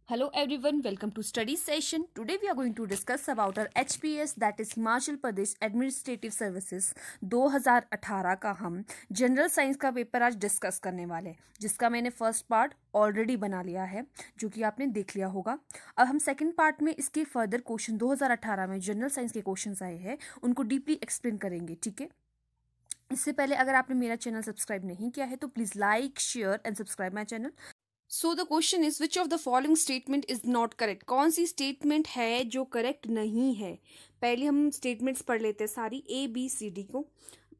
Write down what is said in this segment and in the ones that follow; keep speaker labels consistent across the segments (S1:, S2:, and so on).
S1: Hello everyone, welcome to study session. Today we are going to discuss about our HPS, that is Himachal Pradesh administrative services 2018 का हम general science का paper आज discuss करने वाले हैं, जिसका मैंने फर्स्ट पार्ट ऑलरेडी बना लिया है जो कि आपने देख लिया होगा। अब हम सेकंड पार्ट में इसके फर्दर क्वेश्चन 2018 में जनरल साइंस के क्वेश्चंस आए हैं उनको डीपली एक्सप्लेन करेंगे, ठीक है। इससे पहले अगर आपने मेरा चैनल सब्सक्राइब नहीं किया है तो please like share and subscribe my channel. So the question is which of the following statement is not correct. कौन सी स्टेटमेंट है जो करेक्ट नहीं है। पहले हम स्टेटमेंट्स पढ़ लेते हैं सारी ABCD को।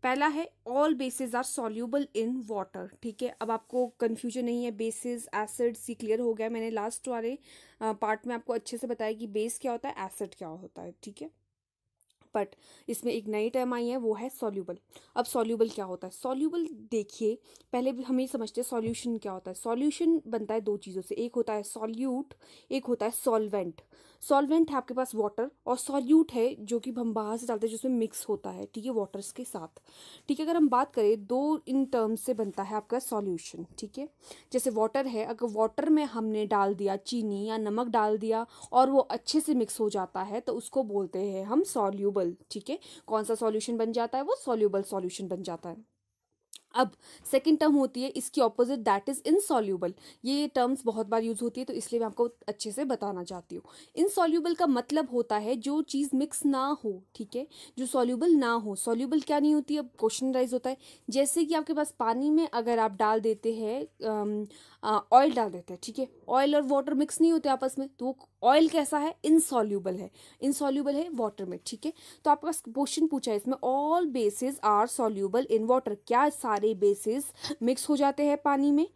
S1: पहला है all bases are soluble in water, ठीक है। अब आपको कंफ्यूजन नहीं है, बेसिस एसिड सी क्लियर हो गया। मैंने लास्ट वाले पार्ट में आपको अच्छे से बताया कि बेस क्या होता है, एसिड क्या होता है, ठीक है। बट इसमें एक नई टर्म आई है, वो है सॉल्यूबल। अब सॉल्यूबल क्या होता है? सॉल्यूबल देखिए, पहले भी हम ये समझते हैं सॉल्यूशन क्या होता है। सॉल्यूशन बनता है दो चीज़ों से, एक होता है सॉल्यूट, एक होता है सॉल्वेंट। सॉल्वेंट है आपके पास वाटर, और सॉल्यूट है जो कि हम बाहर से डालते हैं जिसमें मिक्स होता है, ठीक है, वाटर्स के साथ, ठीक है। अगर हम बात करें दो इन टर्म्स से बनता है आपका सॉल्यूशन, ठीक है। जैसे वाटर है, अगर वाटर में हमने डाल दिया चीनी या नमक डाल दिया और वो अच्छे से मिक्स हो जाता है तो उसको बोलते हैं हम सॉल्यूबल, ठीक है। कौन सा सॉल्यूशन बन जाता है? वो सॉल्यूबल सॉल्यूशन बन जाता है। अब सेकंड टर्म होती है इसकी ऑपोजिट, दैट इज इनसॉल्यूबल। ये टर्म्स बहुत बार यूज होती है तो इसलिए मैं आपको अच्छे से बताना चाहती हूँ। इनसॉल्यूबल का मतलब होता है जो चीज़ मिक्स ना हो, ठीक है, जो सॉल्यूबल ना हो। सॉल्यूबल क्या नहीं होती? अब क्वेश्चन राइज होता है, जैसे कि आपके पास पानी में अगर आप डाल देते हैं ऑयल डाल देते हैं, ठीक है, ऑयल और वाटर मिक्स नहीं होते आपस में, तो वो ऑयल कैसा है? इनसॉल्यूबल है, इनसॉल्यूबल है वाटर में, ठीक है। तो आपका क्वेश्चन पूछा है इसमें all bases are soluble in water, क्या सारे बेसिस मिक्स हो जाते हैं पानी में?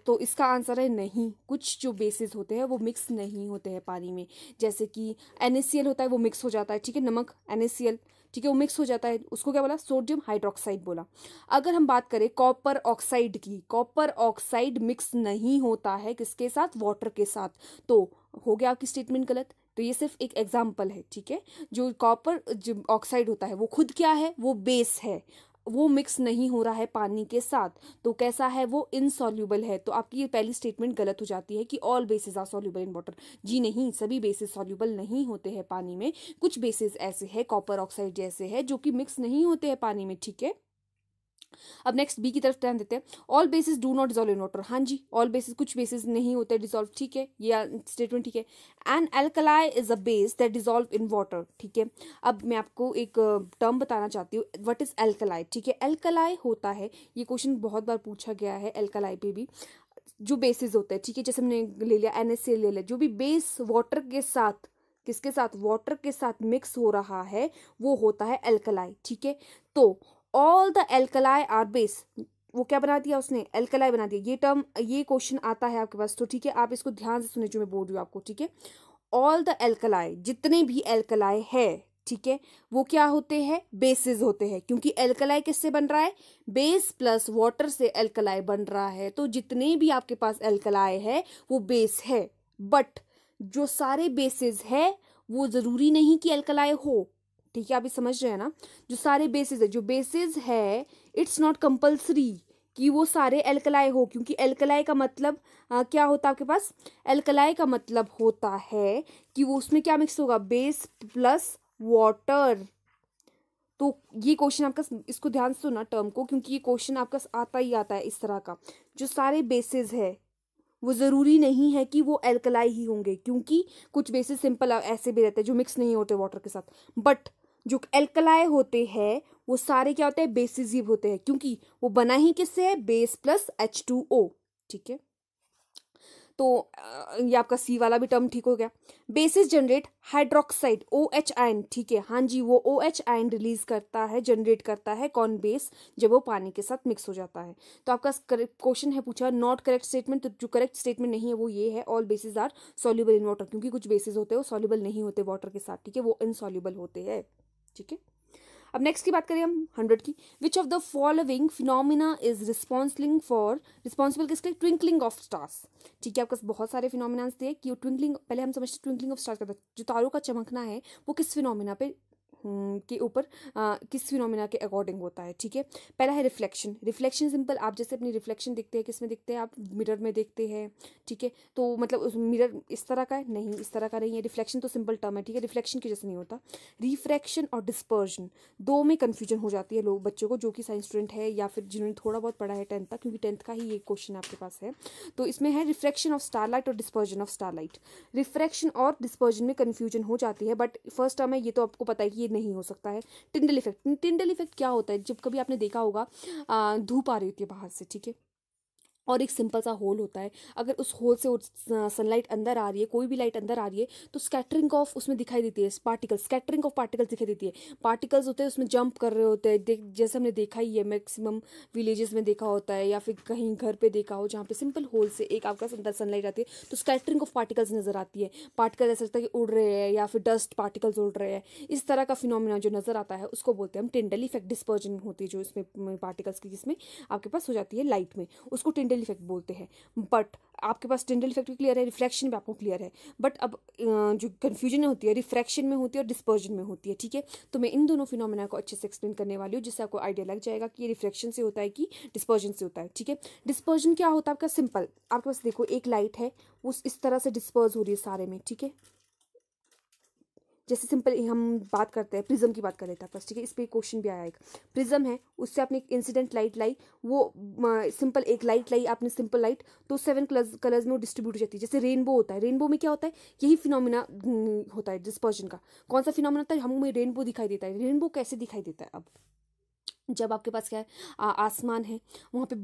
S1: तो इसका आंसर है नहीं। कुछ जो बेसिस होते हैं वो मिक्स नहीं होते हैं पानी में, जैसे कि NaCl होता है वो मिक्स हो जाता है, ठीक है, नमक NaCl, ठीक है, वो मिक्स हो जाता है, उसको क्या बोला? सोडियम हाइड्रोक्साइड बोला। अगर हम बात करें कॉपर ऑक्साइड की, कॉपर ऑक्साइड मिक्स नहीं होता है किसके साथ? वाटर के साथ, तो हो गया आपकी स्टेटमेंट गलत। तो ये सिर्फ एक एग्जाम्पल है, ठीक है। जो कॉपर जो ऑक्साइड होता है वो खुद क्या है? वो बेस है, वो मिक्स नहीं हो रहा है पानी के साथ, तो कैसा है? वो इनसॉल्यूबल है। तो आपकी ये पहली स्टेटमेंट गलत हो जाती है कि all bases are soluble in water. जी नहीं, सभी बेसिस सॉल्यूबल नहीं होते हैं पानी में। कुछ बेसिस ऐसे है, कॉपर ऑक्साइड जैसे है, जो कि मिक्स नहीं होते हैं पानी में, ठीक है। अब नेक्स्ट बी की तरफ ध्यान देते हैं। All bases do not dissolve in water, हाँ जी, ऑल बेसिस, कुछ बेसिस नहीं होते डिसॉल्व, ठीक है, ये स्टेटमेंट ठीक है। An alkali is a base that dissolve in water, ठीक है। अब मैं आपको एक टर्म बताना चाहती हूँ, व्हाट इज एल्कलाई, ठीक है। एल्कलाई होता है, ये क्वेश्चन बहुत बार पूछा गया है एल्कलाई पे भी, जो बेसिस होता है, ठीक है, जैसे हमने ले लिया NaCl ले लिया, जो भी बेस वाटर के साथ, किसके साथ? वाटर के साथ मिक्स हो रहा है वो होता है एल्कलाई, ठीक है। तो all the alkali are base, वो क्या बना दिया उसने? एल्कलाई बना दिया। ये टर्म, ये क्वेश्चन आता है आपके पास, तो ठीक है, आप इसको ध्यान से सुने जो मैं बोल रही हूँ आपको, ठीक है। ऑल द एल्कलाई, जितने भी एल्कलाई है, ठीक है, वो क्या होते हैं? बेसिस होते हैं, क्योंकि एल्कलाई किससे बन रहा है? बेस प्लस वाटर से एल्कलाई बन रहा है। तो जितने भी आपके पास एल्कलाई है वो बेस है, बट जो सारे बेसिस है वो जरूरी नहीं कि एल्कलाई हो, ठीक है, आप ये समझ रहे हैं ना। जो सारे बेसिस है, जो बेसिस है, इट्स नॉट कंपल्सरी कि वो सारे एल्कलाई हो, क्योंकि एल्कलाई का मतलब क्या होता है आपके पास? एल्कलाई का मतलब होता है कि वो उसमें क्या मिक्स होगा? Base plus water. तो ये क्वेश्चन आपका, इसको ध्यान से सुनना टर्म को, क्योंकि ये क्वेश्चन आपका आता ही आता है इस तरह का। जो सारे बेसिस है वो जरूरी नहीं है कि वो एल्कलाई ही होंगे, क्योंकि कुछ बेसिस सिंपल ऐसे भी रहते हैं जो मिक्स नहीं होते वाटर के साथ, बट जो एल्कलाई होते हैं वो सारे क्या होते हैं? बेसिस ही होते हैं, क्योंकि वो बना ही किससे है? बेस प्लस H2O, ठीक है। तो ये आपका सी वाला भी टर्म ठीक हो गया। Basis generate hydroxide OH ion, ठीक है, हाँ जी, वो OH आयन रिलीज करता है, जनरेट करता है कौन? बेस, जब वो पानी के साथ मिक्स हो जाता है। तो आपका क्वेश्चन है पूछा नॉट करेक्ट स्टेटमेंट, तो जो करेक्ट स्टेटमेंट नहीं है वो ये है, all bases are soluble in water, क्योंकि कुछ बेसिस होते हैं वो सॉल्यूबल नहीं होते वाटर के साथ, ठीक है, वो इनसॉल्यूबल होते हैं, ठीक है। अब नेक्स्ट की बात करें हम 100 की। विच of the following phenomena is responsible किसके? ट्विंकलिंग ऑफ स्टार्स, ठीक है। आपके पास बहुत सारे फिनोमिनास दिए कि ट्विंकलिंग, पहले हम समझते ट्विंकलिंग ऑफ स्टार्स का जो तारों का चमकना है वो किस फिनोमिना पे के ऊपर किस फिनोमिना के अकॉर्डिंग होता है, ठीक है। पहला है रिफ्लेक्शन। रिफ्लेक्शन सिंपल, आप जैसे अपनी रिफ्लेक्शन देखते हैं, किस में देखते हैं आप, मिरर में देखते हैं, ठीक है। तो मतलब उस मिरर इस तरह का है नहीं, इस तरह का नहीं है। रिफ्लेक्शन तो सिंपल टर्म है, ठीक है, रिफ्लेक्शन की जैसे नहीं होता। रिफ्रैक्शन और डिस्पर्जन, दो में कन्फ्यूजन हो जाती है लोग, बच्चों को, जो कि साइंस स्टूडेंट है या फिर जिन्होंने थोड़ा बहुत पढ़ा है 10th तक, क्योंकि 10th का ही ये क्वेश्चन आपके पास है। तो इसमें है रिफ्रैक्शन ऑफ स्टारलाइट और डिस्पर्जन ऑफ स्टारलाइट। रिफ्रैक्शन और डिस्पर्जन में कन्फ्यूजन हो जाती है, बट फर्स्ट टर्म है, ये तो आपको पता है कि ये नहीं हो सकता है। Tyndall effect. टिंडल इफेक्ट क्या होता है, जब कभी आपने देखा होगा धूप आ रही होती है बाहर से, ठीक है, और एक सिंपल सा होल होता है, अगर उस होल से सनलाइट अंदर आ रही है, कोई भी लाइट अंदर आ रही है, तो स्कैटरिंग ऑफ उसमें दिखाई देती है, पार्टिकल्स, स्कैटरिंग ऑफ पार्टिकल्स दिखाई देती है। पार्टिकल्स होते हैं उसमें जंप कर रहे होते हैं, जैसे हमने देखा ही है, मैक्सिमम विलेजेस में देखा होता है, या फिर कहीं घर पे देखा हो जहाँ पे सिंपल होल से एक आपका अंदर सनलाइट आती है, तो स्कैटरिंग ऑफ पार्टिकल्स नजर आती है। पार्टिकल ऐसा लगता है कि उड़ रहे हैं, या फिर डस्ट पार्टिकल्स उड़ रहे हैं, इस तरह का फिनोमिना जो नजर आता है उसको बोलते हैं हम टिंडल इफेक्ट। डिस्पर्जन होती है जो इसमें पार्टिकल्स की, जिसमें आपके पास हो जाती है लाइट में, उसको टिंडल इफेक्ट बोलते हैं। बट आपके पास टिंडल इफेक्ट भी क्लियर है, रिफ्लेक्शन भी आपको क्लियर है, बट अब जो कन्फ्यूजन होती है रिफ्रैक्शन में होती है और डिस्पर्जन में होती है, ठीक है। तो मैं इन दोनों फिनोमेना को अच्छे से एक्सप्लेन करने वाली हूँ, जिससे आपको आइडिया लग जाएगा कि ये रिफ्रैक्शन से होता है कि डिस्पर्जन से होता है, ठीक है। डिस्पर्जन क्या होता है आपका, सिंपल, आपके पास देखो एक लाइट है, वो इस तरह से डिस्पर्ज हो रही है सारे में, ठीक है। जैसे सिंपल हम बात करते हैं, प्रिज्म की बात कर लेते हैं बस, ठीक है। इस पर क्वेश्चन भी आया एक, प्रिज्म है, उससे आपने एक इंसिडेंट लाइट लाई, वो सिंपल एक लाइट लाई आपने, सिंपल लाइट, तो 7 कलर्स में वो डिस्ट्रीब्यूट हो जाती है। जैसे रेनबो होता है, रेनबो में क्या होता है, यही फिनोमिना होता है डिस्पर्जन का। कौन सा फिनोमिना होता है, हमें रेनबो दिखाई देता है। रेनबो कैसे दिखाई देता है, अब जब आपके पास क्या है, आसमान है, वहाँ पे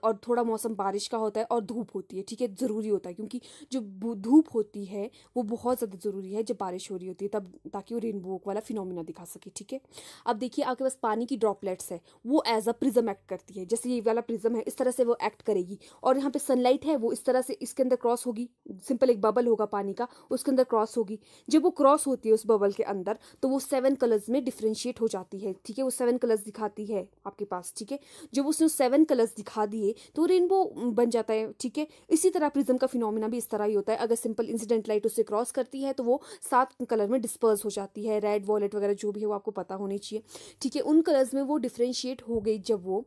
S1: और थोड़ा मौसम बारिश का होता है और धूप होती है, ठीक है, ज़रूरी होता है, क्योंकि जो धूप होती है वो बहुत ज़्यादा ज़रूरी है जब बारिश हो रही होती है तब, ताकि वो रेनबो वाला फिनोमिना दिखा सके, ठीक है। अब देखिए आपके पास पानी की ड्रॉपलेट्स है, वो एज अ प्रिज्म एक्ट करती है, जैसे ये वाला प्रिज्म है इस तरह से वो एक्ट करेगी, और यहाँ पे सनलाइट है वो इस तरह से इसके अंदर क्रॉस होगी, सिंपल एक बबल होगा पानी का, उसके अंदर क्रॉस होगी। जब वो क्रॉस होती है उस बबल के अंदर, तो वो 7 कलर्स में डिफ्रेंशिएट हो जाती है, ठीक है, वो 7 कलर्स दिखाती है आपके पास, ठीक है। जब उसने 7 कलर्स दिखा दिए तो रेनबो बन जाता है, ठीक है। इसी तरह प्रिज्म का फिनोमिना भी इस तरह ही होता है, अगर सिंपल इंसिडेंट लाइट उससे क्रॉस करती है तो वो 7 कलर में डिस्पर्स हो जाती है, रेड वॉयलेट वगैरह जो भी है वो आपको पता होनी चाहिए, ठीक है। उन कलर्स में वो डिफ्रेंशिएट हो गई जब वो,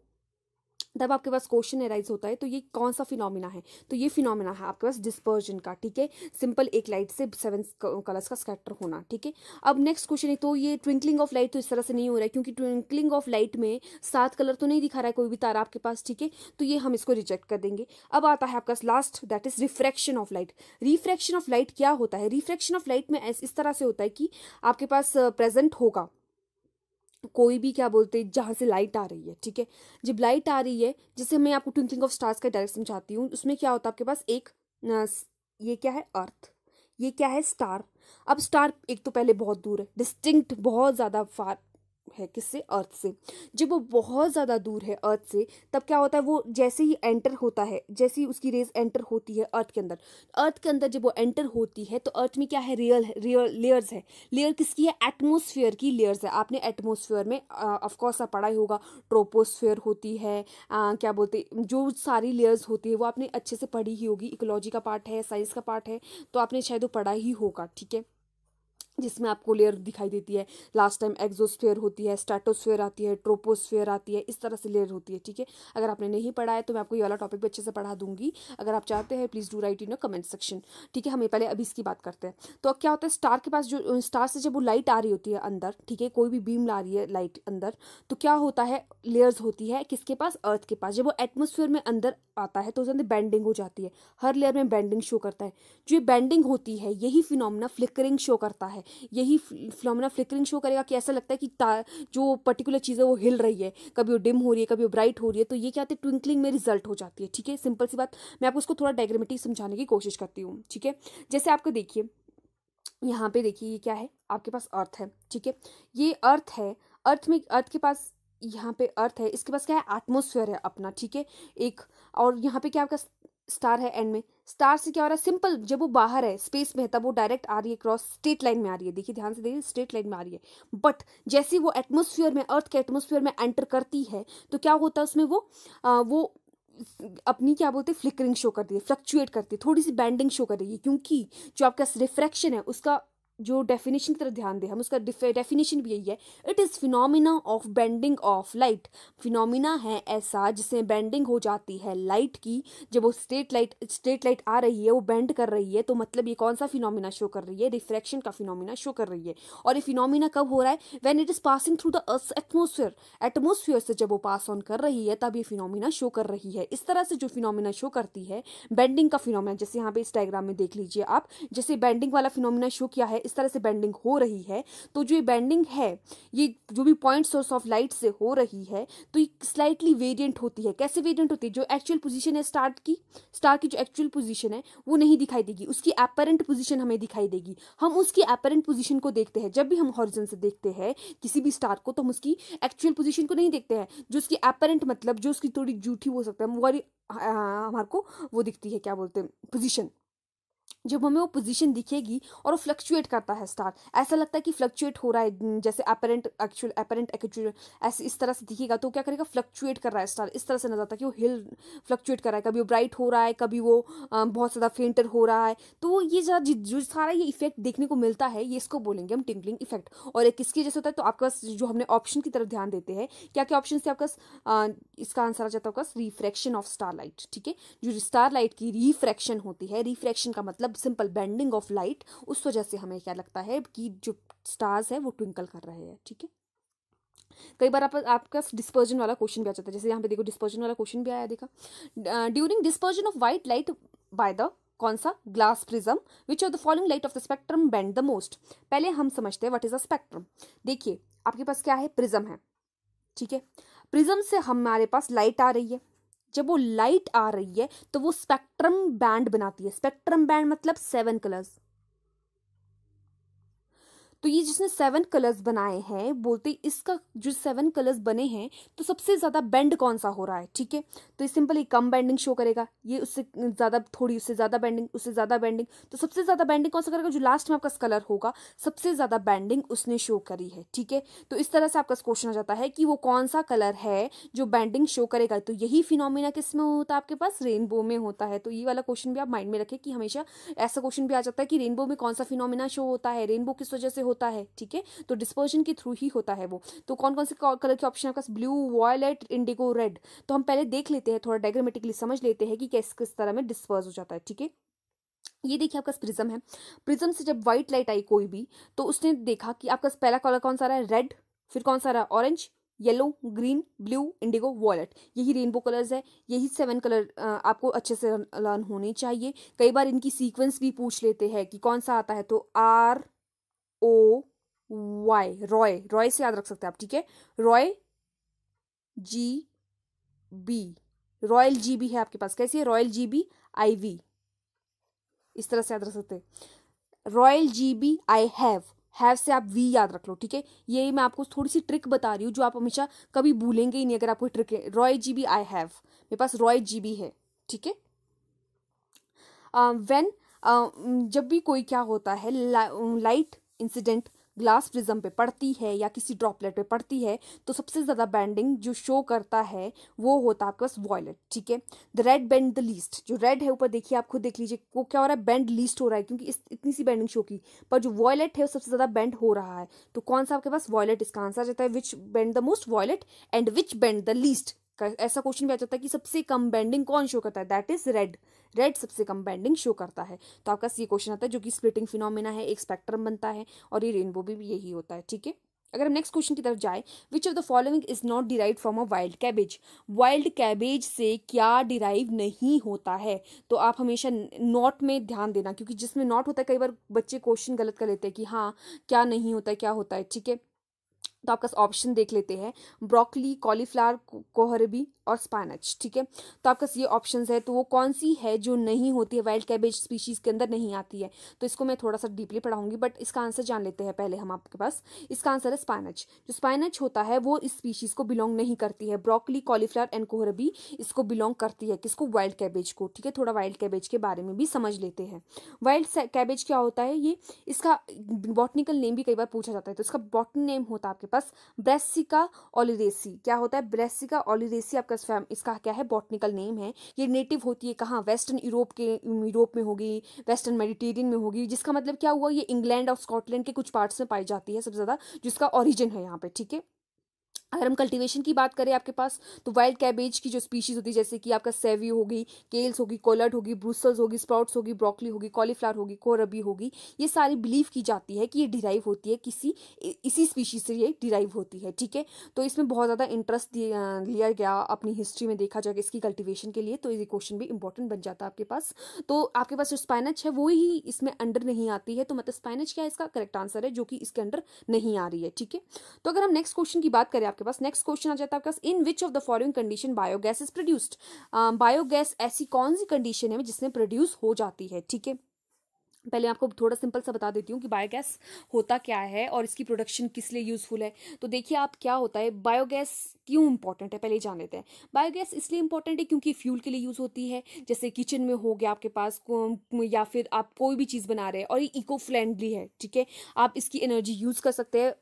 S1: तब आपके पास क्वेश्चन एराइज होता है, तो ये कौन सा फिनोमिना है, तो ये फिनोमिना है आपके पास डिस्पर्जन का, ठीक है। सिंपल एक लाइट से 7 कलर्स का स्कैटर होना, ठीक है। अब नेक्स्ट क्वेश्चन है, तो ये ट्विंकलिंग ऑफ लाइट तो इस तरह से नहीं हो रहा है, क्योंकि ट्विंकलिंग ऑफ लाइट में 7 कलर तो नहीं दिखा रहा है कोई भी तारा आपके पास, ठीक है, तो ये हम इसको रिजेक्ट कर देंगे। अब आता है आपका last, that is refraction of light. Refraction of light क्या होता है, रिफ्रैक्शन ऑफ लाइट में इस तरह से होता है कि आपके पास प्रेजेंट होगा कोई भी, क्या बोलते हैं, जहाँ से लाइट आ रही है, ठीक है। जब लाइट आ रही है, जैसे मैं आपको ट्विंकलिंग ऑफ स्टार्स का डायरेक्ट समझाती हूँ, उसमें क्या होता है आपके पास एक ये क्या है, अर्थ, ये क्या है, स्टार। अब स्टार एक तो पहले बहुत दूर है, डिस्टिंक्ट बहुत ज़्यादा फार है, किससे, अर्थ से। जब वो बहुत ज़्यादा दूर है अर्थ से, तब क्या होता है, वो जैसे ही एंटर होता है, जैसे ही उसकी रेज एंटर होती है अर्थ के अंदर, अर्थ के अंदर जब वो एंटर होती है, तो अर्थ में क्या है, रियल लेयर्स है। लेयर किसकी है, एटमोसफियर की लेयर्स है। आपने एटमोसफियर में ऑफकोर्स आप पढ़ा ही होगा, ट्रोपोस्फियर होती है, क्या बोलते, जो सारी लेयर्स होती है वो आपने अच्छे से पढ़ी ही होगी, इकोलॉजी का पार्ट है, साइंस का पार्ट है, तो आपने शायद वो पढ़ा ही होगा, ठीक है, जिसमें आपको लेयर दिखाई देती है। लास्ट टाइम एक्सोस्फीयर होती है, स्ट्रेटोस्फीयर आती है, ट्रोपोस्फीयर आती है, इस तरह से लेयर होती है, ठीक है। अगर आपने नहीं पढ़ा है तो मैं आपको ये वाला टॉपिक भी अच्छे से पढ़ा दूंगी, अगर आप चाहते हैं please do right in comment section, ठीक है। हमें पहले अभी इसकी बात करते हैं। तो क्या होता है, स्टार के पास जो स्टार से जब वो लाइट आ रही होती है अंदर, ठीक है, कोई भी बीम ला रही है लाइट अंदर, तो क्या होता है, लेयर्स होती है किसके पास, अर्थ के पास। जब वो एटमोसफियर में अंदर आता है तो उसके अंदर बेंडिंग हो जाती है, हर लेयर में बेंडिंग शो करता है। जो ये बेंडिंग होती है, यही फिनोमिना फ्लिकरिंग शो करता है। यही फिनोमिना फ्लिकरिंग शो करेगा कि ऐसा लगता है कि जो पर्टिकुलर चीज़ है वो हिल रही है, कभी वो डिम हो रही है, कभी वो ब्राइट हो रही है, तो ये क्या होता है, ट्विंकलिंग में रिजल्ट हो जाती है, ठीक है। सिंपल सी बात, मैं आपको उसको थोड़ा डायग्रामेटिक समझाने की कोशिश करती हूँ, ठीक है। जैसे आपको देखिए, यहाँ पे देखिए, ये क्या है, आपके पास अर्थ है, ठीक है, ये अर्थ है, अर्थ के पास, यहाँ पे अर्थ है, इसके पास क्या है, एटमोसफियर है अपना, ठीक है, एक, और यहाँ पे क्या आपका स्टार है एंड में। स्टार से क्या हो रहा है, सिंपल, जब वो बाहर है स्पेस में है, तब वो डायरेक्ट आ रही है, क्रॉस स्ट्रेट लाइन में आ रही है, देखिए ध्यान से देखिए, स्ट्रेट लाइन में आ रही है। बट जैसे वो एटमोसफियर में, अर्थ के एटमोसफियर में एंटर करती है, तो क्या होता है उसमें, वो अपनी, क्या बोलते हैं, फ्लिकरिंग शो करती है, फ्लक्चुएट करती है, थोड़ी सी बैंडिंग शो करेगी, क्योंकि जो आपका रिफ्रैक्शन है उसका जो डेफिनेशन की तरफ ध्यान दें हम, उसका डेफिनेशन भी यही है, it is phenomena of bending of light. Phenomena है ऐसा जिसमें बेंडिंग हो जाती है लाइट की। जब वो स्ट्रेट लाइट आ रही है, वो बेंड कर रही है, तो मतलब ये कौन सा फिनोमिना शो कर रही है, रिफ्रैक्शन का फिनोमिना शो कर रही है। और ये फिनोमिना कब हो रहा है, when it is passing through the earth atmosphere. Atmosphere से जब वो पास ऑन कर रही है तब ये फिनोमिना शो कर रही है। इस तरह से जो फिनोमिना शो करती है बेंडिंग का फिनोमिना, जैसे यहाँ पे इस डायग्राम में देख लीजिए आप, जैसे बेंडिंग वाला फिनोमिना शो किया है, इस तरह से बेंडिंग हो रही है। तो जो ये बेंडिंग है, ये जो भी पॉइंट सोर्स ऑफ लाइट से हो रही है, तो ये स्लाइटली वेरिएंट होती है। कैसे वेरिएंट होती है, जो एक्चुअल पोजीशन है स्टार की जो एक्चुअल पोजीशन है वो नहीं दिखाई देगी, उसकी एपरेंट पोजीशन हमें दिखाई देगी। हम उसकी एपरेंट पोजीशन को देखते हैं जब भी हम हॉरिजॉन से देखते हैं किसी भी स्टार को, तो हम उसकी एक्चुअल पोजीशन को नहीं देखते हैं, जो उसकी एपरेंट मतलब जो उसकी थोड़ी झूठी हो सकता है वो हमारे को वो दिखती है, क्या बोलते हैं, पोजीशन। जब हमें वो पोजीशन दिखेगी और वो फ्लक्चुएट करता है स्टार, ऐसा लगता है कि फ्लक्चुएट हो रहा है, जैसे अपेरेंट एक्चुअल ऐसे इस तरह से दिखेगा, तो क्या करेगा, फ्लक्चुएट कर रहा है स्टार, इस तरह से नजर आता है कि वो हिल फ्लक्चुएट कर रहा है, कभी वो ब्राइट हो रहा है, कभी वो बहुत ज़्यादा फेंटर हो रहा है। तो ये जो सारा ये इफेक्ट देखने को मिलता है, ये इसको बोलेंगे हम ट्विंकलिंग इफेक्ट। और एक किसके जैसे होता है, तो आपका जो हमने ऑप्शन की तरफ ध्यान देते हैं, क्या क्या ऑप्शन से आपका इसका आंसर आ जाता है आपका रिफ्रैक्शन ऑफ स्टार लाइट। ठीक है, जो स्टार लाइट की रिफ्रैक्शन होती है, रिफ्रैक्शन का मतलब सिंपल बेंडिंग ऑफ लाइट, उस वजह से हमें क्या लगता है कि जो स्टार्स है वो ट्विंकल कर रहे हैं। ठीक है, कई बार आपका डिस्पर्जन वाला क्वेश्चन भी आ जाता है, जैसे यहाँ पे देखो डिस्पर्जन वाला क्वेश्चन भी आया, देखा, during dispersion of white light by the कौन सा glass prism, which of the following light of the spectrum bend the most. पहले हम समझते हैं व्हाट इज अ स्पेक्ट्रम। देखिए आपके पास क्या है, प्रिज्म है। ठीक है, प्रिज्म से हमारे पास लाइट आ रही है, जब वो लाइट आ रही है तो वो स्पेक्ट्रम बैंड बनाती है। स्पेक्ट्रम बैंड मतलब 7 कलर्स। तो ये जिसने 7 कलर्स बनाए हैं, बोलते इसका जो 7 कलर्स बने हैं, तो सबसे ज्यादा बेंड कौन सा हो रहा है। ठीक है, तो ये सिंपली कम बेंडिंग शो करेगा, ये उससे ज्यादा, थोड़ी उससे ज्यादा बेंडिंग, उससे ज्यादा बेंडिंग, तो सबसे ज्यादा बेंडिंग कौन सा करेगा, जो लास्ट में आपका कलर होगा, सबसे ज्यादा बेंडिंग उसने शो करी है। ठीक है, तो इस तरह से आपका क्वेश्चन आ जाता है कि वो कौन सा कलर है जो बेंडिंग शो करेगा। तो यही फिनोमिना किस में होता है, आपके पास रेनबो में होता है। तो ये वाला क्वेश्चन भी आप माइंड में रखें कि हमेशा ऐसा क्वेश्चन भी आ जाता है कि रेनबो में कौन सा फिनोमिना शो होता है, रेनबो किस वजह से होता है। ठीक है, तो डिस्पर्जन के थ्रू ही होता है वो। तो कौन कौन से कलर के ऑप्शन है आपके पास, ब्लू, वायलेट, इंडिगो, रेड। तो हम पहले देख लेते हैं, थोड़ा डायग्रामेटिकली समझ लेते हैं कि किस किस तरह में डिस्पर्स हो जाता है। ठीक है, ये देखिए आपका प्रिज्म है, प्रिज्म से जब व्हाइट लाइट आई कोई भी, तो उसने देखा कि आपका पहला कलर कौन सा रहा है, रेड, फिर कौन सा रहा, orange, yellow, green, blue, indigo, violet. यही रेनबो कलर्स है, यही 7 कलर आपको अच्छे से लर्न होने चाहिए। कई बार इनकी सीक्वेंस भी पूछ लेते हैं कि कौन सा आता है, तो ROY, रॉय, रॉय से याद रख सकते हैं आप। ठीक है, रॉय, GB, रॉयल GB है आपके पास, कैसी है, रॉयल GB IV, इस तरह से याद रख सकते हैं। रॉयल GB आई हैव से आप V याद रख लो। ठीक है, ये मैं आपको थोड़ी सी ट्रिक बता रही हूँ जो आप हमेशा कभी भूलेंगे ही नहीं अगर आपको ट्रिक है। रॉयल GB आई हैव, मेरे पास रॉयल GB है। ठीक है, व्हेन जब भी कोई क्या होता है, लाइट इंसिडेंट ग्लास प्रिज्म पे पड़ती है या किसी ड्रॉपलेट पे पड़ती है, तो सबसे ज्यादा बेंडिंग जो शो करता है वो होता है आपके पास वॉयलेट। ठीक है, the red bend the least, जो रेड है ऊपर देखिए, आप खुद देख लीजिए वो क्या हो रहा है, बेंड लीस्ट हो रहा है, क्योंकि इतनी सी बेंडिंग शो की, पर जो वॉयलेट है वो सबसे ज्यादा बेंड हो रहा है। तो कौन सा आपके पास, वॉयलेट इसका आंसर आ जाता है, which bend the most, violet, and which bend the least. ऐसा क्वेश्चन भी आ जाता है कि सबसे कम बेंडिंग कौन शो करता है, दैट इज रेड, रेड सबसे कम बेंडिंग शो करता है। तो आपका ये क्वेश्चन आता है जो कि स्प्लिटिंग फिनोमिना है, एक स्पेक्ट्रम बनता है, और ये रेनबो भी यही होता है। ठीक है, अगर हम नेक्स्ट क्वेश्चन की तरफ जाए, विच of the following is not derive from a wild cabbage. Wild cabbage से क्या डिराइव नहीं होता है, तो आप हमेशा नॉट में ध्यान देना, क्योंकि जिसमें नॉट होता है कई बार बच्चे क्वेश्चन गलत कर लेते हैं कि हाँ क्या नहीं होता है, क्या होता है। ठीक है, तो आपका ऑप्शन देख लेते हैं, ब्रोकली, कॉलीफ्लावर, कोहरबी और स्पाइनच। ठीक है, तो आपका ये ऑप्शंस है, तो वो कौन सी है जो नहीं होती है, वाइल्ड कैबेज स्पीशीज के अंदर नहीं आती है। तो इसको मैं थोड़ा सा डीपली पढ़ाऊंगी, बट इसका आंसर जान लेते हैं पहले हम आपके पास। इसका आंसर है स्पाइनच। जो स्पाइनच होता है वो इस स्पीशीज को बिलोंग नहीं करती है। ब्रोकली, कॉलीफ्लावर एंड कोहरबी इसको बिलोंग करती है, किसको, वाइल्ड कैबेज को। ठीक है, थोड़ा वाइल्ड कैबेज के बारे में भी समझ लेते हैं। वाइल्ड कैबेज क्या होता है, ये इसका बॉटनिकल नेम भी कई बार पूछा जाता है, तो इसका बॉटनी नेम होता है आपके पास ब्रेसिका ओलिरेसी। क्या होता है ब्रेसिका ओलिरेसी? आपका इसका क्या है बॉटनिकल नेम है। ये नेटिव होती है कहाँ? वेस्टर्न यूरोप में होगी, वेस्टर्न मेडिटेरियन में होगी, जिसका मतलब क्या हुआ, ये इंग्लैंड और स्कॉटलैंड के कुछ पार्ट्स में पाई जाती है सबसे ज्यादा, जिसका ओरिजिन है यहाँ पे। ठीक है, अगर हम कल्टीवेशन की बात करें आपके पास, तो वाइल्ड कैबेज की जो स्पीशीज होती है, जैसे कि आपका सेवी होगी, केल्स होगी, कोलर्ड होगी, ब्रूसल्स होगी, स्प्राउट्स होगी, ब्रोकली होगी, कॉलीफ्लावर होगी, कोरबी होगी, ये सारी बिलीव की जाती है कि ये डिराइव होती है इसी स्पीशीज से ये डिराइव होती है। ठीक है, तो इसमें बहुत ज़्यादा इंटरेस्ट लिया गया अपनी हिस्ट्री में, देखा जाएगा इसकी कल्टिवेशन के लिए, तो ये क्वेश्चन भी इंपॉर्टेंट बन जाता है आपके पास। तो आपके पास जो स्पाइनच है वो ही इसमें अंडर नहीं आती है, तो मतलब स्पाइनच क्या है इसका करेक्ट आंसर है, जो कि इसके अंडर नहीं आ रही है। ठीक है, तो अगर हम नेक्स्ट क्वेश्चन की बात करें, आपके पास नेक्स्ट क्वेश्चन आ जाता है आपके पास, in which of the following condition biogas is produced. Biogas ऐसी कौन सी कंडीशन है जिसमें प्रोड्यूस हो जाती है। ठीक है, पहले आपको थोड़ा सिंपल सा बता देती हूँ कि बायोगैस होता क्या है और इसकी प्रोडक्शन किस लिए यूजफुल है। तो देखिए आप क्या होता है, बायोगैस क्यों इंपॉर्टेंट है पहले जान लेते हैं। बायोगैस इसलिए इंपॉर्टेंट है क्योंकि फ्यूल के लिए यूज होती है, जैसे किचन में हो गया आपके पास, या फिर आप कोई भी चीज़ बना रहे हैं, और ये इको फ्रेंडली है। ठीक है, आप इसकी एनर्जी यूज कर सकते हैं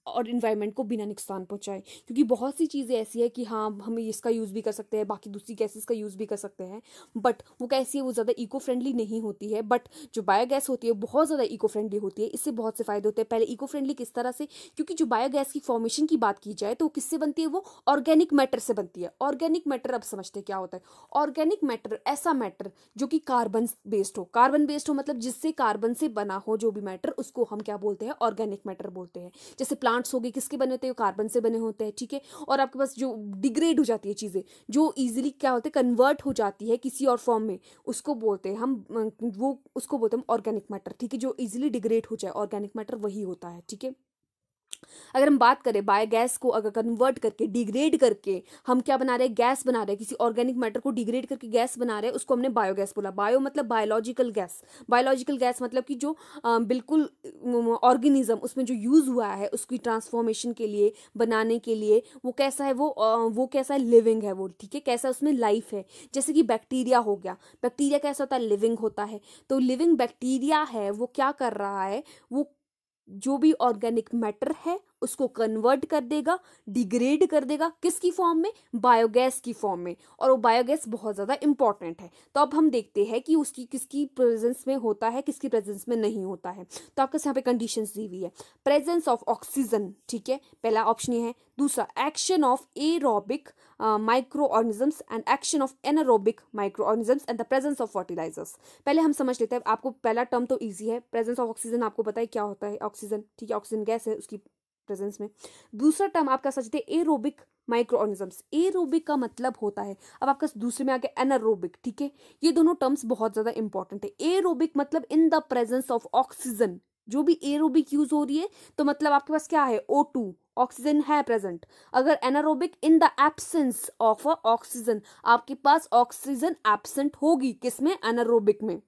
S1: और इन्वायरमेंट को बिना नुकसान पहुंचाए, क्योंकि बहुत सी चीज़ें ऐसी है कि हाँ हम इसका यूज़ भी कर सकते हैं, बाकी दूसरी गैसेस का यूज़ भी कर सकते हैं, बट वो कैसी है, वो ज़्यादा इको फ्रेंडली नहीं होती है। बट जो बायोगैस होती है बहुत ज़्यादा इको फ्रेंडली होती है, इससे बहुत से फायदे होते हैं। पहले इको फ्रेंडली किस तरह से, क्योंकि जो बायोगैस की फॉर्मेशन की बात की जाए तो किससे बनती है, वो ऑर्गेनिक मैटर से बनती है। ऑर्गेनिक मैटर अब समझते हैं क्या होता है। ऑर्गेनिक मैटर ऐसा मैटर जो कि कार्बन बेस्ड हो, कार्बन बेस्ड हो मतलब जिससे कार्बन से बना हो जो भी मैटर, उसको हम क्या बोलते हैं, ऑर्गेनिक मैटर बोलते हैं। जैसे प्लांट्स हो गए, किसके बने होते हैं, कार्बन से बने होते हैं। ठीक है, और आपके पास जो डिग्रेड हो जाती है चीजें, जो इजीली क्या होते हैं, कन्वर्ट हो जाती है किसी और फॉर्म में, उसको बोलते हैं हम, वो उसको बोलते हैं ऑर्गेनिक मैटर। ठीक है, जो इजीली डिग्रेड हो जाए, ऑर्गेनिक मैटर वही होता है। ठीक है, अगर हम बात करें बायोगैस को अगर कन्वर्ट करके, डिग्रेड करके हम क्या बना रहे हैं, गैस बना रहे हैं, किसी ऑर्गेनिक मैटर को डिग्रेड करके गैस बना रहे हैं, उसको हमने बायोगैस बोला। बायो मतलब बायोलॉजिकल गैस, बायोलॉजिकल गैस मतलब कि जो बिल्कुल ऑर्गेनिज्म उसमें जो यूज हुआ है उसकी ट्रांसफॉर्मेशन के लिए, बनाने के लिए, वो कैसा है, वो कैसा है, लिविंग है वो। ठीक है, कैसा उसमें लाइफ है। जैसे कि बैक्टीरिया हो गया, बैक्टीरिया कैसा होता है, लिविंग होता है। तो लिविंग बैक्टीरिया है वो क्या कर रहा है, वो जो भी ऑर्गेनिक मैटर है उसको कन्वर्ट कर देगा, डिग्रेड कर देगा, किसकी फॉर्म में, बायोगैस की फॉर्म में। और वो बायोगैस बहुत ज़्यादा इंपॉर्टेंट है। तो अब हम देखते हैं कि उसकी किसकी प्रेजेंस में होता है, किसकी प्रेजेंस में नहीं होता है। तो आपके यहाँ पे कंडीशंस दी हुई है, प्रेजेंस ऑफ ऑक्सीजन। ठीक है, पहला ऑप्शन ये है। दूसरा, action of aerobic microorganisms and action of anaerobic microorganisms and the presence of fertilisers. पहले हम समझ लेते हैं, आपको पहला टर्म तो ईजी है, प्रेजेंस ऑफ ऑक्सीजन आपको पता है क्या होता है, ऑक्सीजन। ठीक है, ऑक्सीजन गैस है उसकी प्रेजेंस में। दूसरा टर्म आपका समझते हैं एरोबिक माइक्रो ऑर्गेनिजम्स। एरोबिक का मतलब होता है, अब आपका दूसरे में आ गया एनारोबिक। ठीक है, ये दोनों टर्म्स बहुत ज्यादा इंपॉर्टेंट है। एरोबिक मतलब in the presence of oxygen, जो भी एरोबिक यूज हो रही है तो मतलब आपके पास क्या है, O2 ऑक्सीजन है प्रेजेंट। अगर anaerobic in the absence of oxygen, आपके पास ऑक्सीजन एब्सेंट होगी, किसमें, एनारोबिक में।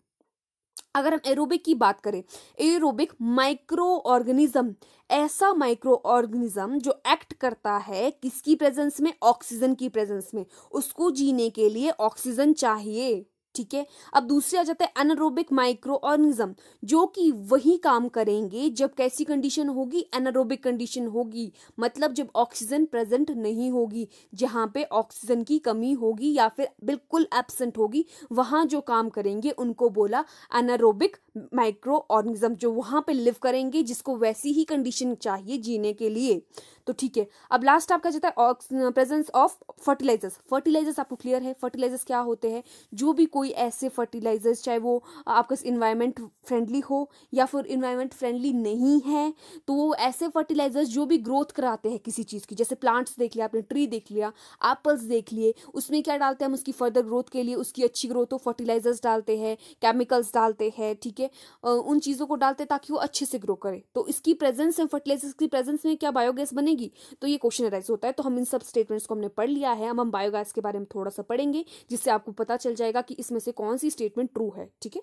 S1: अगर हम एरोबिक की बात करें, एरोबिक माइक्रो ऑर्गेनिज्म, ऐसा माइक्रो ऑर्गेनिज्म जो एक्ट करता है किसकी प्रेजेंस में, ऑक्सीजन की प्रेजेंस में, उसको जीने के लिए ऑक्सीजन चाहिए। ठीक है, अब दूसरे आ जाता है एनारोबिक माइक्रो ऑर्गेनिज्म, जो कि वही काम करेंगे जब कैसी कंडीशन होगी, एनारोबिक कंडीशन होगी, मतलब जब ऑक्सीजन प्रेजेंट नहीं होगी, जहां पे ऑक्सीजन की कमी होगी या फिर बिल्कुल एब्सेंट होगी, वहां जो काम करेंगे उनको बोला एनारोबिक माइक्रो ऑर्गेनिज्म, जो वहां पे लिव करेंगे, जिसको वैसी ही कंडीशन चाहिए जीने के लिए। तो ठीक है, अब लास्ट आपका जाता है प्रेजेंस ऑफ फर्टिलाइजर्स। फर्टिलाइजर्स आपको क्लियर है, फर्टिलाइजर्स क्या होते हैं, जो भी कोई ऐसे फर्टिलाइजर्स, चाहे वो आपका इन्वायरमेंट फ्रेंडली हो या फिर इन्वायरमेंट फ्रेंडली नहीं है, तो वो ऐसे फर्टिलाइजर्स जो भी ग्रोथ कराते हैं किसी चीज़ की, जैसे प्लांट्स देख लिया आपने, ट्री देख लिया, एप्पल्स देख लिए, उसमें क्या डालते हैं हम, उसकी फर्दर ग्रोथ के लिए, उसकी अच्छी ग्रोथ हो, फर्टिलाइजर्स डालते हैं, केमिकल्स डालते हैं। ठीक है, उन चीज़ों को डालते हैं ताकि वो अच्छे से ग्रो करे। तो इसकी प्रेजेंस में, फर्टिलाइजर्स की प्रेजेंस में क्या बायोगैस बनेगी, तो ये क्वेश्चन अराइज होता है। तो हम इन सब स्टेटमेंट्स को हमने पढ़ लिया है, अब हम बायोगैस के बारे में थोड़ा सा पढ़ेंगे, जिससे आपको पता चल जाएगा कि इसमें से कौन सी स्टेटमेंट ट्रू है। ठीक है,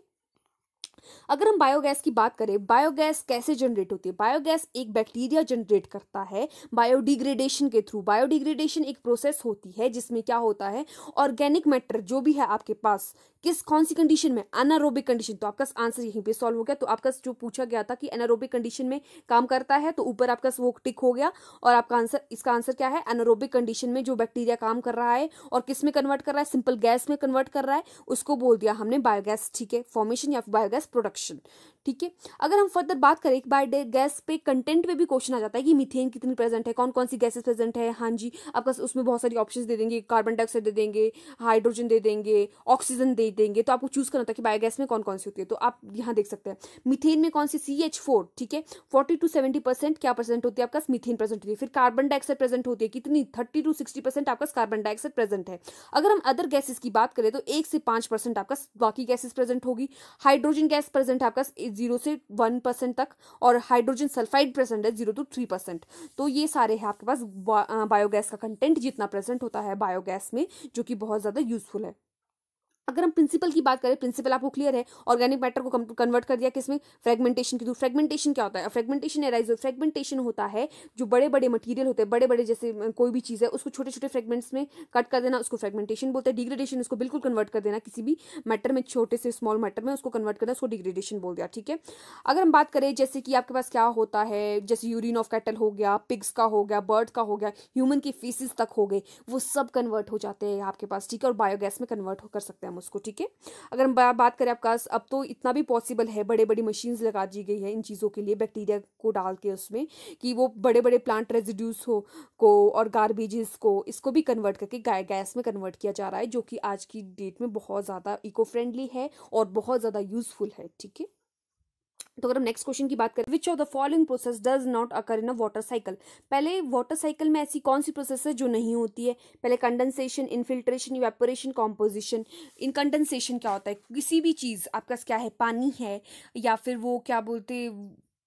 S1: अगर हम बायोगैस की बात करें, बायोगैस कैसे जनरेट होती है, बायोगैस एक बैक्टीरिया जनरेट करता है बायोडिग्रेडेशन के थ्रू। बायोडिग्रेडेशन एक प्रोसेस होती है जिसमें क्या होता है, ऑर्गेनिक मैटर जो भी है आपके पास, कौन सी कंडीशन में, एनारोबिक कंडीशन। तो आपका आंसर यहीं पे सॉल्व हो गया। तो आपका जो पूछा गया था कि एनारोबिक कंडीशन में काम करता है, तो ऊपर आपका वो टिक हो गया और आपका आंसर, इसका आंसर क्या है, एनारोबिक कंडीशन में जो बैक्टीरिया काम कर रहा है और किस में कन्वर्ट कर रहा है, सिंपल गैस में कन्वर्ट कर रहा है, उसको बोल दिया हमने बायोगैस। ठीक है, फॉर्मेशन या बायोगैस प्रोडक्शन। ठीक है, अगर हम फर्दर बात करें बायोगैस पे कंटेंट में भी क्वेश्चन आ जाता है कि मीथेन कितनी प्रेजेंट है, कौन कौन सी गैसेस प्रेजेंट है। हाँ जी, आपका उसमें बहुत सारी ऑप्शंस दे देंगे, कार्बन डाइऑक्साइड दे देंगे, हाइड्रोजन दे देंगे, ऑक्सीजन दे देंगे। तो आपको चूज करना होता है कि बायोगैस में कौन कौन सी होती है। तो आप यहाँ देख सकते हैं मीथेन में कौन सी, CH4। ठीक है, 40 to 70% क्या प्रेजेंट होती है आपका, मीथेन प्रेजेंट होती है। फिर कार्बन डाइऑक्साइड प्रेजेंट होती है, कितनी, 30 to 60% आपका कार्बन डाइऑक्साइड प्रेजेंट है। अगर हम अदर गैसेस की बात करें तो 1 से 5% आपका बाकी गैसेस प्रेजेंट होगी। हाइड्रोजन गैस प्रेजेंट है आपका 0 से 1% तक, और हाइड्रोजन सल्फाइड प्रेजेंट है 0 to 3%। तो ये सारे हैं आपके पास बायोगैस का कंटेंट जितना प्रेजेंट होता है बायोगैस में, जो कि बहुत ज्यादा यूजफुल है। अगर हम प्रिंसिपल की बात करें, प्रिंसिपल आपको क्लियर है, ऑर्गेनिक मैटर को कन्वर्ट कर दिया किसमें, फ्रेगमेंटेशन के थ्रू। फ्रेगमेंटेशन क्या होता है, फ्रेगमेंटेशन एराइज, फ्रेगमेंटेशन होता है जो बड़े बड़े मटेरियल होते हैं, बड़े बड़े जैसे कोई भी चीज़ है उसको छोटे छोटे फ्रेगमेंट्स में कट कर देना, उसको फ्रेगमेंटेशन बोलते हैं। डिग्रेडेशन, उसको बिल्कुल कन्वर्ट कर देना, किसी भी मैटर में, छोटे से स्मॉल मैटर में उसको कन्वर्ट करना, उसको डिग्रेडेशन बोल दिया। ठीक है, अगर हम बात करें जैसे कि आपके पास क्या होता है, जैसे यूरिन ऑफ कैटल हो गया, पिग्स का हो गया, बर्ड का हो गया, ह्यूमन की फीसिस तक हो गए, वो सब कन्वर्ट हो जाते हैं आपके पास। ठीक है, और बायोगैस में कन्वर्ट कर सकते हैं हम उसको। ठीक है, अगर हम बात करें आपका, अब तो इतना भी पॉसिबल है, बड़े बड़ी मशीन्स लगा दी गई है इन चीज़ों के लिए, बैक्टीरिया को डाल के उसमें, कि वो बड़े बड़े प्लांट रेजिड्यूज को और गार्बेजेस को, इसको भी कन्वर्ट करके गैस में कन्वर्ट किया जा रहा है, जो कि आज की डेट में बहुत ज़्यादा इको फ्रेंडली है और बहुत ज़्यादा यूजफुल है। ठीक है, तो अगर हम नेक्स्ट क्वेश्चन की बात करें, विच of the following process does not occur in a water cycle. पहले वाटर साइकिल में ऐसी कौन सी प्रोसेस है जो नहीं होती है, पहले कंडेंसेशन, इनफिल्ट्रेशन, इवेपोरेशन, कॉम्पोजिशन। इन कंडेंसेशन क्या होता है, किसी भी चीज़ आपका क्या है, पानी है, या फिर वो क्या बोलते,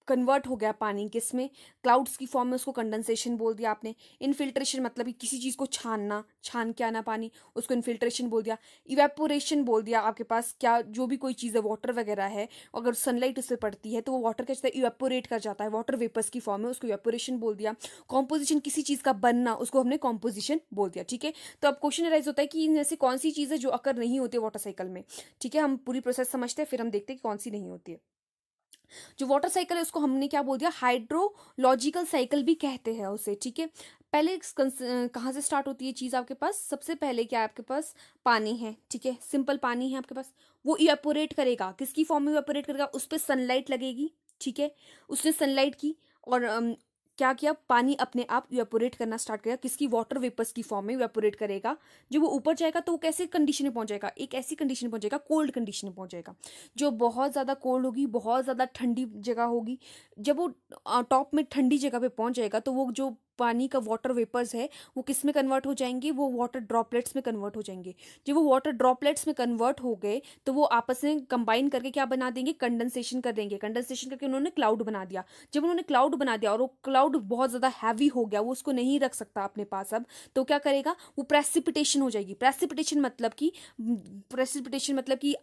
S1: कन्वर्ट हो गया पानी किसमें, क्लाउड्स की फॉर्म में, उसको कंडेंसेशन बोल दिया आपने। इनफिल्ट्रेशन मतलब कि किसी चीज़ को छानना, छान के आना पानी, उसको इनफिल्ट्रेशन बोल दिया। इवेपोरेशन बोल दिया आपके पास, क्या जो भी कोई चीज़ है, वाटर वगैरह है, अगर सनलाइट उससे पड़ती है तो वो वाटर क्या इवेपोरेट कर जाता है, वाटर वेपर्स की फॉर्म में, उसको इवेपोरेशन बोल दिया। कॉम्पोजिशन, किसी चीज़ का बनना, उसको हमने कॉम्पोजिशन बोल दिया। ठीक है, तो अब क्वेश्चन राइज होता है कि इनमें से कौन सी चीज़ है जो अकर नहीं होती है वाटर साइकिल में। ठीक है, हम पूरी प्रोसेस समझते हैं, फिर हम देखते हैं कि कौन सी नहीं होती है। जो वाटर साइकिल है उसको हमने क्या बोल दिया, हाइड्रोलॉजिकल साइकिल भी कहते हैं उसे। ठीक है, पहले कहाँ से स्टार्ट होती है चीज़ आपके पास, सबसे पहले क्या है आपके पास, पानी है। ठीक है, सिंपल पानी है आपके पास, वो इवेपोरेट करेगा, किसकी फॉर्म में इवेपोरेट करेगा, उस पर सनलाइट लगेगी। ठीक है, उसने सनलाइट की और क्या किया, पानी अपने आप इवेपोरेट करना स्टार्ट करेगा, किसकी, वाटर वेपर्स की फॉर्म में इवेपोरेट करेगा। जब वो ऊपर जाएगा तो वो कैसे कंडीशन में पहुंच जाएगा, एक ऐसी कंडीशन में पहुंच जाएगा, कोल्ड कंडीशन में पहुंच जाएगा, जो बहुत ज़्यादा कोल्ड होगी, बहुत ज़्यादा ठंडी जगह होगी। जब वो टॉप में ठंडी जगह पे पहुंच जाएगा तो वो जो पानी का वाटर वेपर्स है वो किस में कन्वर्ट हो जाएंगे, वो वाटर ड्रॉपलेट्स में कन्वर्ट हो जाएंगे। जब वो वाटर ड्रॉपलेट्स में कन्वर्ट हो गए तो वो आपस में कंबाइन करके क्या बना देंगे, कंडेंसेशन कर देंगे। कंडेंसेशन करके उन्होंने क्लाउड बना दिया। जब उन्होंने क्लाउड बना दिया और वो क्लाउड बहुत ज़्यादा हैवी हो गया, वो उसको नहीं रख सकता अपने पास अब, तो क्या करेगा, वो प्रेसिपिटेशन हो जाएगी। प्रेसिपिटेशन मतलब कि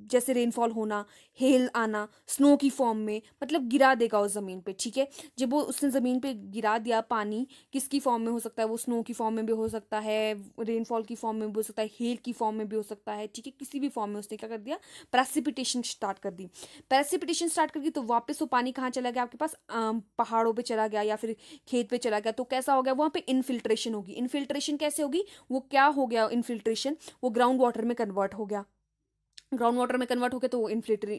S1: जैसे रेनफॉल होना, हेल आना, स्नो की फॉर्म में, मतलब गिरा देगा उस ज़मीन पे। ठीक है, जब वो उसने ज़मीन पे गिरा दिया पानी, किसकी फॉर्म में हो सकता है, वो स्नो की फॉर्म में भी हो सकता है, रेनफॉल की फॉर्म में भी हो सकता है, हेल की फॉर्म में भी हो सकता है। ठीक है, किसी भी फॉर्म में उसने क्या कर दिया, प्रेसिपिटेशन स्टार्ट कर दी। प्रेसिपिटेशन स्टार्ट कर दी तो वापस वो पानी कहाँ चला गया आपके पास, पहाड़ों पे चला गया या फिर खेत पे चला गया। तो कैसा हो गया, वहाँ पे इनफिल्ट्रेशन होगी। इनफिल्ट्रेशन कैसे होगी, वो क्या हो गया इनफिल्ट्रेशन, वो ग्राउंड वाटर में कन्वर्ट हो गया। ग्राउंड वाटर में कन्वर्ट हो गया तो वो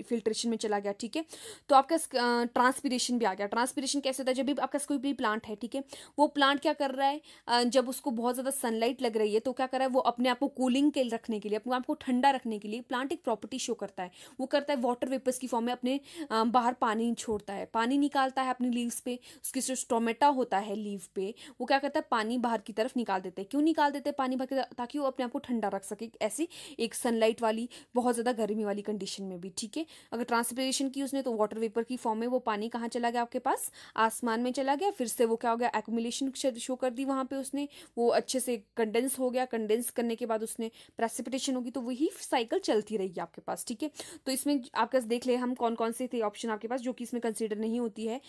S1: फिल्ट्रेशन में चला गया। ठीक है, तो आपका ट्रांसपीरेशन भी आ गया। ट्रांसपीरेशन कैसे होता है, जब भी आपका कोई भी प्लांट है, ठीक है, वो प्लांट क्या कर रहा है, जब उसको बहुत ज़्यादा सनलाइट लग रही है तो क्या कर रहा है, वो अपने आप को कूलिंग के रखने के लिए, अपने आप को ठंडा रखने के लिए प्लांट एक प्रॉपर्टी शो करता है। वो करता है वाटर वेपर्स की फॉर्म में अपने बाहर पानी छोड़ता है, पानी निकालता है अपनी लीव्स पे। उसके जो स्टोमेटा होता है लीव पे, वो क्या करता है, पानी बाहर की तरफ निकाल देते हैं। क्यों निकाल देते हैं पानी बाहर की तरफ, ताकि वो अपने आप को ठंडा रख सके। ऐसी एक सनलाइट वाली बहुत ज़्यादा गर्मी वाली कंडीशन में भी, ठीक है। अगर ट्रांसपिरेशन की उसने तो वाटर वेपर की फॉर्म में वो पानी कहाँ चला गया आपके पास, आसमान में चला गया, फिर से वो क्या हो गया, एक्यूमुलेशन शो कर दी वहाँ पे उसने, वो अच्छे से कंडेंस हो गया, कंडेंस करने के बाद उसने प्रेसिपिटेशन होगी, तो वही साइकिल चलती रहेगी आपके पास, ठीक है। तो इसमें आपके पास देख ले हम कौन कौन से थे ऑप्शन आपके पास जो कि इसमें कंसिडर नहीं होती है।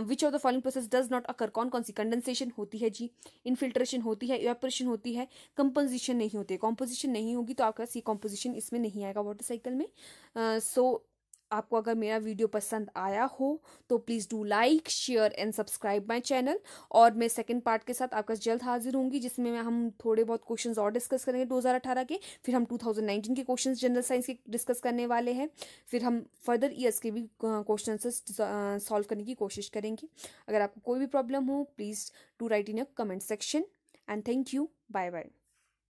S1: विच of the following process does not occur, कौन कौन सी, कंडेंसेशन होती है जी, इनफिल्ट्रेशन होती है, इवेपोरेशन होती है, कंपोजिशन नहीं होती है। कॉम्पोजिशन नहीं होगी तो आपके पास ये कॉम्पोजिशन इसमें नहीं आएगा वाटर साइकिल में। सो आपको अगर मेरा वीडियो पसंद आया हो तो please do like, share and subscribe my channel. और मैं सेकंड पार्ट के साथ आपका जल्द हाजिर होंगी, जिसमें हम थोड़े बहुत क्वेश्चंस और डिस्कस करेंगे 2018 के, फिर हम 2019 के क्वेश्चंस जनरल साइंस के डिस्कस करने वाले हैं, फिर हम फर्दर ईयर्स के भी क्वेश्चन सॉल्व करने की कोशिश करेंगे। अगर आपको कोई भी प्रॉब्लम हो please to write in your comment section and thank you, bye bye.